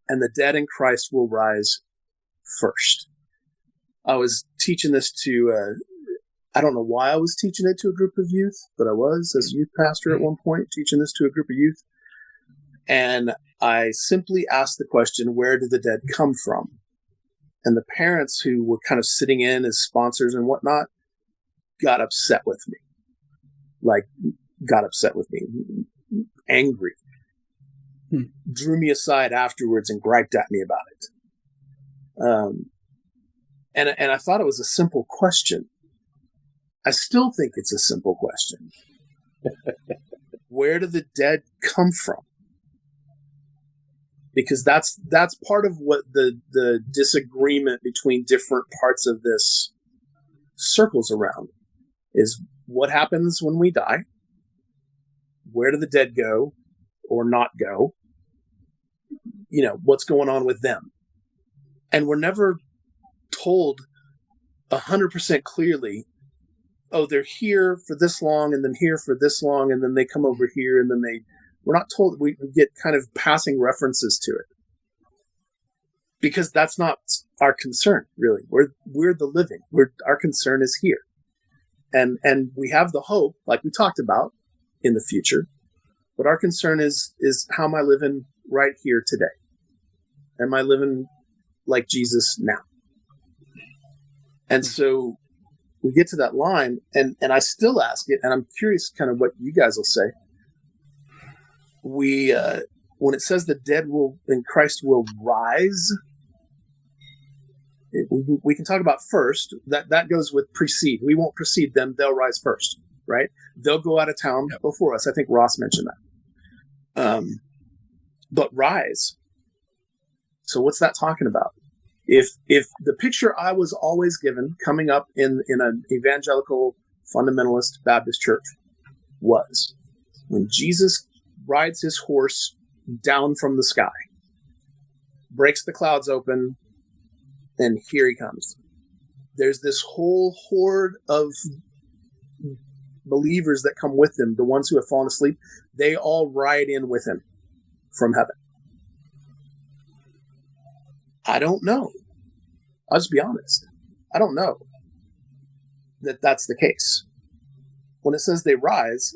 and the dead in Christ will rise first. I was teaching this to, I don't know why I was teaching it to a group of youth, but I was, as a youth pastor at one point, teaching this to a group of youth. And I simply asked the question, where did the dead come from? And the parents who were kind of sitting in as sponsors and whatnot got upset with me. Angry. Drew me aside afterwards and griped at me about it. And I thought it was a simple question. I still think it's a simple question. Where do the dead come from? Because that's part of what the disagreement between different parts of this circles around is what happens when we die? Where do the dead go or not go? You know, what's going on with them? And we're never told 100% clearly, oh, they're here for this long and then here for this long and then they come over here and then we're not told. We get kind of passing references to it because that's not our concern, really. We're the living. Our concern is here. And we have the hope, like we talked about, in the future. But our concern is how am I living right here today? Am I living like Jesus now? And so we get to that line, and I still ask it, and I'm curious kind of what you guys will say. When it says the dead in Christ will rise, we can talk about first. That goes with precede. We won't precede them. They'll rise first, right? They'll go out of town before us. I think Ross mentioned that. But rise. So what's that talking about? If the picture I was always given coming up in an evangelical fundamentalist Baptist church was when Jesus rides his horse down from the sky, breaks the clouds open, and here he comes. There's this whole horde of believers that come with him, the ones who have fallen asleep. They all ride in with him from heaven. I don't know. I'll just be honest. I don't know that that's the case. When it says they rise,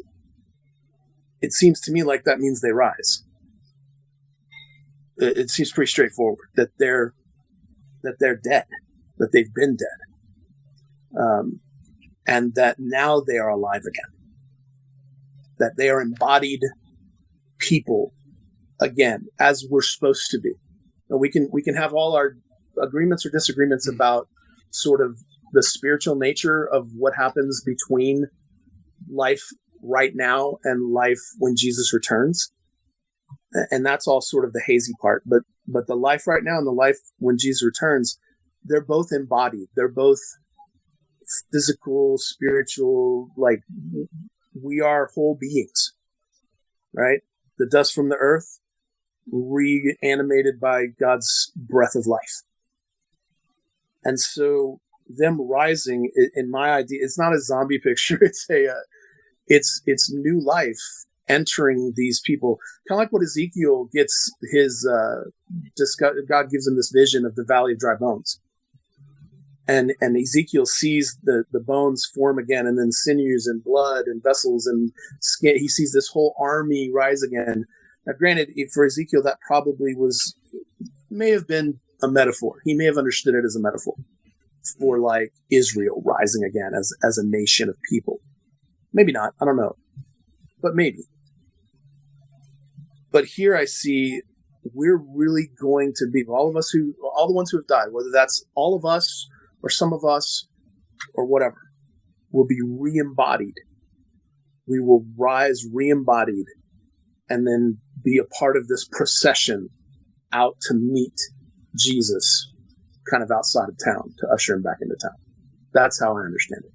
it seems to me like that means they rise. It seems pretty straightforward that they're dead, that they've been dead, and that now they are alive again, that they are embodied people again, as we're supposed to be. And we can have all our agreements or disagreements about sort of the spiritual nature of what happens between life right now and life when Jesus returns. And that's all sort of the hazy part. But the life right now and the life when Jesus returns, they're both embodied. They're both physical, spiritual, like we are whole beings, right? The dust from the earth, reanimated by God's breath of life. And so them rising, in my idea, it's not a zombie picture. It's new life entering these people. Kind of like what Ezekiel gets his, God gives him this vision of the valley of dry bones. And Ezekiel sees the bones form again, and then sinews and blood and vessels and skin. He sees this whole army rise again. Now, granted, for Ezekiel, that probably may have been a metaphor. He may have understood it as a metaphor for like Israel rising again as a nation of people. Maybe not. I don't know. But maybe. But here I see we're really going to be, all the ones who have died, whether that's all of us or some of us or whatever, will be re-embodied. We will rise re-embodied and then be a part of this procession out to meet Jesus kind of outside of town, to usher him back into town. That's how I understand it.